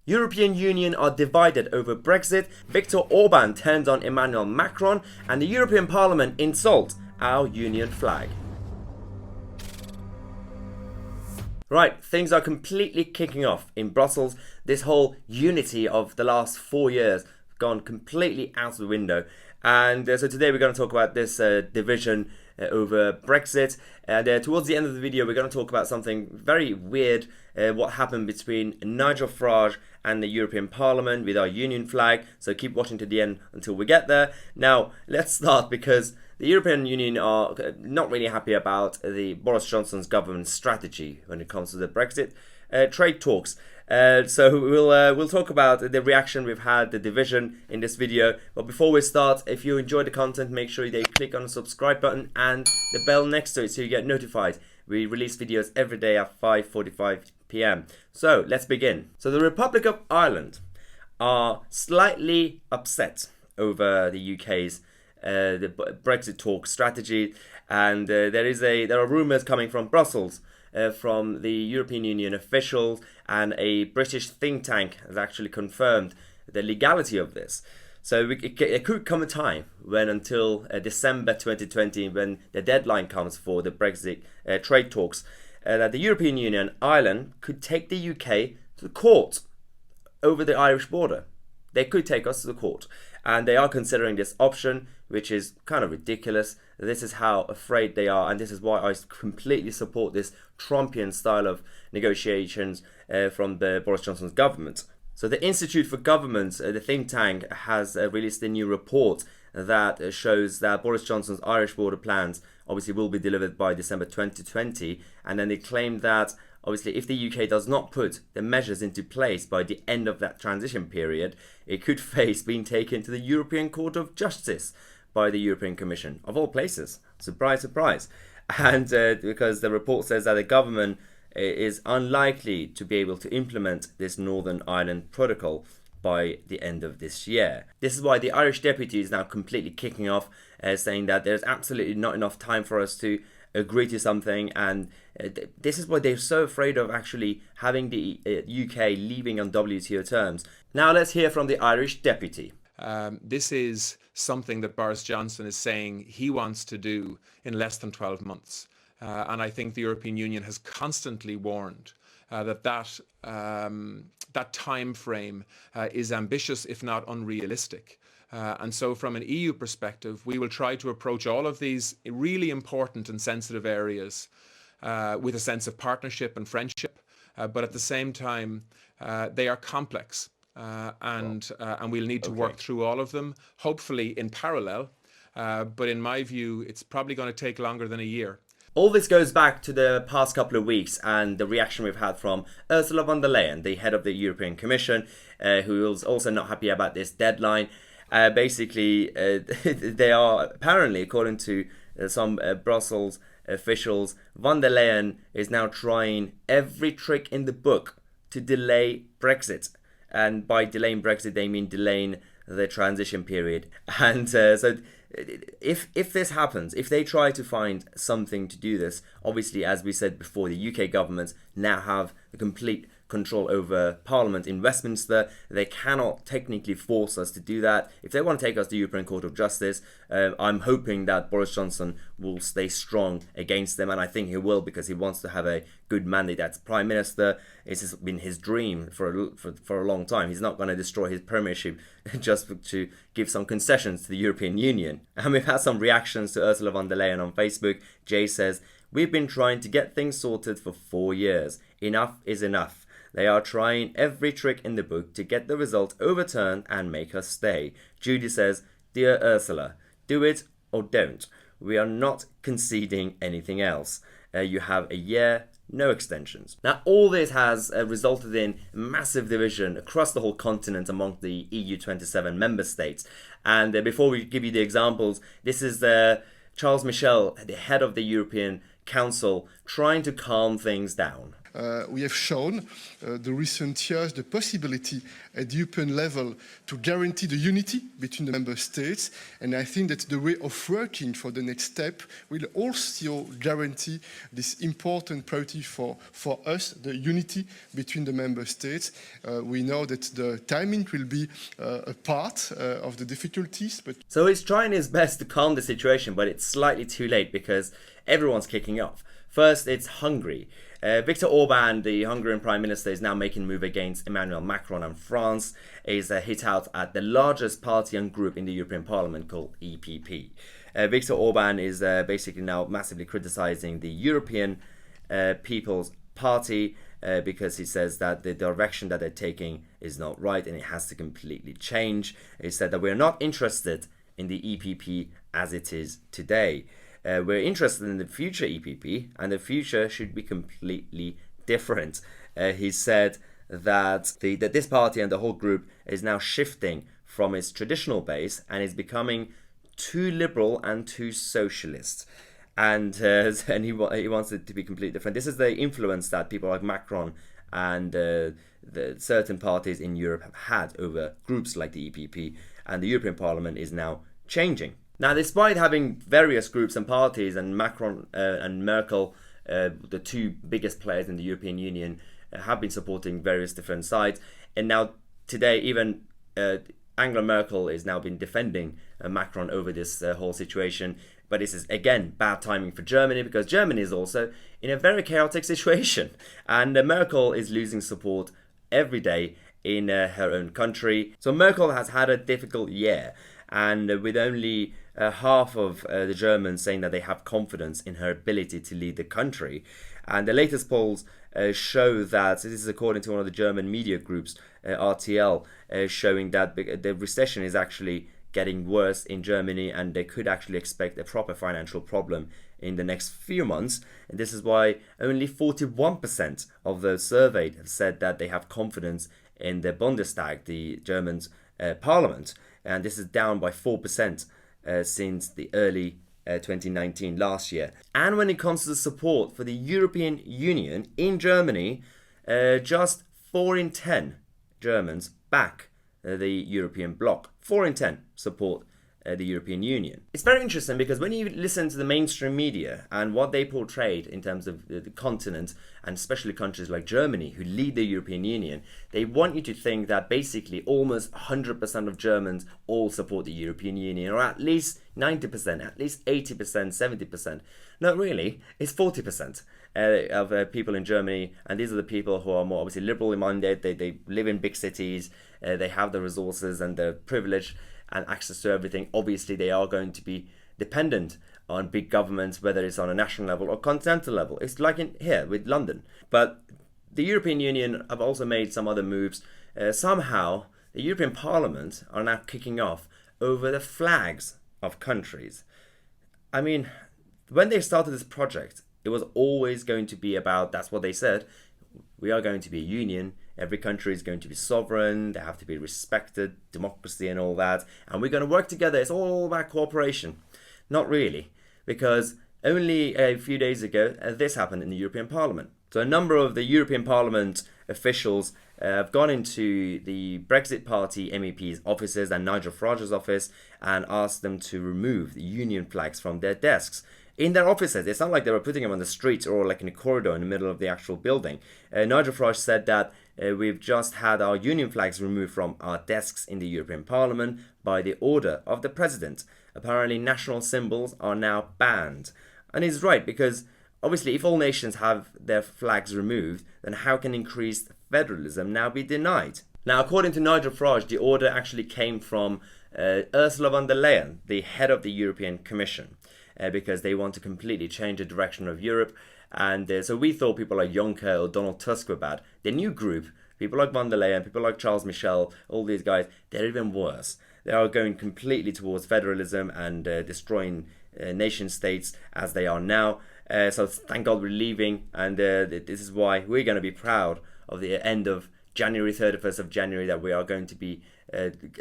European Union are divided over Brexit, Viktor Orban turns on Emmanuel Macron, and the European Parliament insults our union flag. Right, things are completely kicking off in Brussels. This whole unity of the last 4 years gone completely out of the window. And so today we're going to talk about this division over Brexit. And towards the end of the video, we're going to talk about something very weird, what happened between Nigel Farage and the European Parliament with our union flag. So keep watching to the end until we get there. Now, let's start because the European Union are not really happy about the Boris Johnson's government strategy when it comes to the Brexit trade talks. So we'll talk about the reaction we've had, the division in this video. But before we start, if you enjoy the content, make sure you click on the subscribe button and the bell next to it so you get notified. We release videos every day at 5:45 p.m. So let's begin. So the Republic of Ireland are slightly upset over the UK's the Brexit talk strategy, and there are rumours coming from Brussels, from the European Union officials, and a British think tank has actually confirmed the legality of this. So it could come a time when, until December 2020, when the deadline comes for the Brexit trade talks, that the European Union, Ireland, could take the UK to the court over the Irish border. They could take us to the court. And they are considering this option, which is kind of ridiculous. This is how afraid they are, and this is why I completely support this Trumpian style of negotiations from the Boris Johnson's government. So the Institute for Government, the think tank, has released a new report that shows that Boris Johnson's Irish border plans obviously will be delivered by December 2020, and then they claim that obviously if the UK does not put the measures into place by the end of that transition period, it could face being taken to the European Court of Justice by the European Commission, of all places. Surprise, surprise. And because the report says that the government is unlikely to be able to implement this Northern Ireland Protocol by the end of this year. This is why the Irish deputy is now completely kicking off, saying that there's absolutely not enough time for us to agree to something, and this is why they're so afraid of actually having the UK leaving on WTO terms. Now let's hear from the Irish deputy. This is something that Boris Johnson is saying he wants to do in less than 12 months. And I think the European Union has constantly warned that time frame is ambitious, if not unrealistic. And so from an EU perspective, we will try to approach all of these really important and sensitive areas with a sense of partnership and friendship. But at the same time, they are complex. And we'll need to work through all of them, hopefully in parallel. But in my view, it's probably going to take longer than a year. All this goes back to the past couple of weeks and the reaction we've had from Ursula Von Der Leyen, the head of the European Commission, who was also not happy about this deadline. Basically, they are apparently, according to some Brussels officials, Von der Leyen is now trying every trick in the book to delay Brexit. And by delaying Brexit, they mean delaying the transition period. And so if this happens, if they try to find something to do this, obviously, as we said before, the UK government now have the complete control over Parliament in Westminster. They cannot technically force us to do that. If they want to take us to the European Court of Justice, I'm hoping that Boris Johnson will stay strong against them, and I think he will, because he wants to have a good mandate as Prime Minister. It's been his dream for a long time. He's not going to destroy his premiership just to give some concessions to the European Union. And we've had some reactions to Ursula von der Leyen on Facebook. Jay says, "We've been trying to get things sorted for 4 years. Enough is enough. They are trying every trick in the book to get the result overturned and make us stay." Judy says, "Dear Ursula, do it or don't. We are not conceding anything else. You have a year, no extensions." Now, all this has resulted in massive division across the whole continent among the EU 27 member states. And before we give you the examples, this is Charles Michel, the head of the European Council, trying to calm things down. we have shown the recent years the possibility at the European level to guarantee the unity between the member states. And I think that the way of working for the next step will also guarantee this important priority for us, the unity between the member states. We know that the timing will be a part of the difficulties. So he's trying his best to calm the situation, but it's slightly too late because everyone's kicking off. First, it's Hungary. Viktor Orban, the Hungarian Prime Minister, is now making a move against Emmanuel Macron and France. He's hit out at the largest party and group in the European Parliament called EPP. Viktor Orban is basically now massively criticizing the European People's Party because he says that the direction that they're taking is not right and it has to completely change. He said that we're not interested in the EPP as it is today. We're interested in the future EPP, and the future should be completely different. He said that that this party and the whole group is now shifting from its traditional base and is becoming too liberal and too socialist. And he wants it to be completely different. This is the influence that people like Macron and the certain parties in Europe have had over groups like the EPP, and the European Parliament is now changing. Now, despite having various groups and parties, and Macron and Merkel, the two biggest players in the European Union, have been supporting various different sides, and now today even Angela Merkel is now been defending Macron over this whole situation. But this is, again, bad timing for Germany because Germany is also in a very chaotic situation. And Merkel is losing support every day in her own country. So Merkel has had a difficult year. And with only half of the Germans saying that they have confidence in her ability to lead the country. And the latest polls show that, this is according to one of the German media groups, RTL, showing that the recession is actually getting worse in Germany, and they could actually expect a proper financial problem in the next few months. And this is why only 41% of those surveyed have said that they have confidence in the Bundestag, the German parliament. And this is down by 4% since the early 2019, last year. And when it comes to the support for the European Union in Germany, just 4 in 10 Germans back the European bloc. 4 in 10 support the European Union. It's very interesting because when you listen to the mainstream media and what they portrayed in terms of the continent, and especially countries like Germany who lead the European Union, they want you to think that basically almost 100% of Germans all support the European Union, or at least 90%, at least 80%, 70%. Not really, it's 40% of people in Germany, and these are the people who are more obviously liberally minded. They live in big cities, they have the resources and the privilege and access to everything. Obviously, they are going to be dependent on big governments, whether it's on a national level or continental level. It's like in here with London. But the European Union have also made some other moves. Somehow, the European Parliament are now kicking off over the flags of countries. I mean, when they started this project, it was always going to be about, that's what they said, we are going to be a union. Every country is going to be sovereign. They have to be respected, democracy and all that. And we're going to work together. It's all about cooperation. Not really, because only a few days ago, this happened in the European Parliament. So a number of the European Parliament officials have gone into the Brexit Party MEPs' offices and Nigel Farage's office and asked them to remove the union flags from their desks. In their offices, it's not like they were putting them on the streets or like in a corridor in the middle of the actual building. Nigel Farage said that we've just had our union flags removed from our desks in the European Parliament by the order of the President. Apparently, national symbols are now banned. And he's right, because obviously if all nations have their flags removed, then how can increased federalism now be denied? Now, according to Nigel Farage, the order actually came from Ursula Von Der Leyen, the head of the European Commission. Because they want to completely change the direction of Europe. And so we thought people like Juncker or Donald Tusk were bad. The new group, people like Von der Leyen, people like Charles Michel, all these guys, they're even worse. They are going completely towards federalism and destroying nation states as they are now. So thank God we're leaving. And this is why we're going to be proud of the end of January 31st of January that we are going to be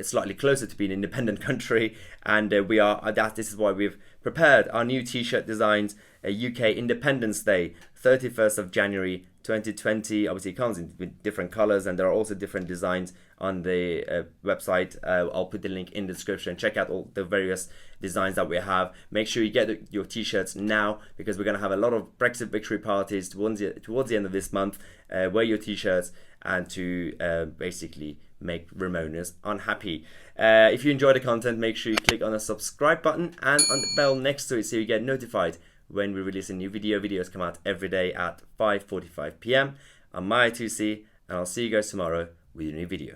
slightly closer to being an independent country, and this is why we've prepared our new t-shirt designs. UK Independence Day, 31st of January 2020. Obviously it comes in with different colors, and there are also different designs on the website. I'll put the link in the description. Check out all the various designs that we have. Make sure you get your t-shirts now, because we're going to have a lot of Brexit victory parties towards the end of this month. Wear your t-shirts and to basically make Ramonas unhappy. If you enjoy the content, make sure you click on the subscribe button and on the bell next to it so you get notified when we release a new video. Videos come out every day at 5:45 p.m. I'm Tousi, and I'll see you guys tomorrow with a new video.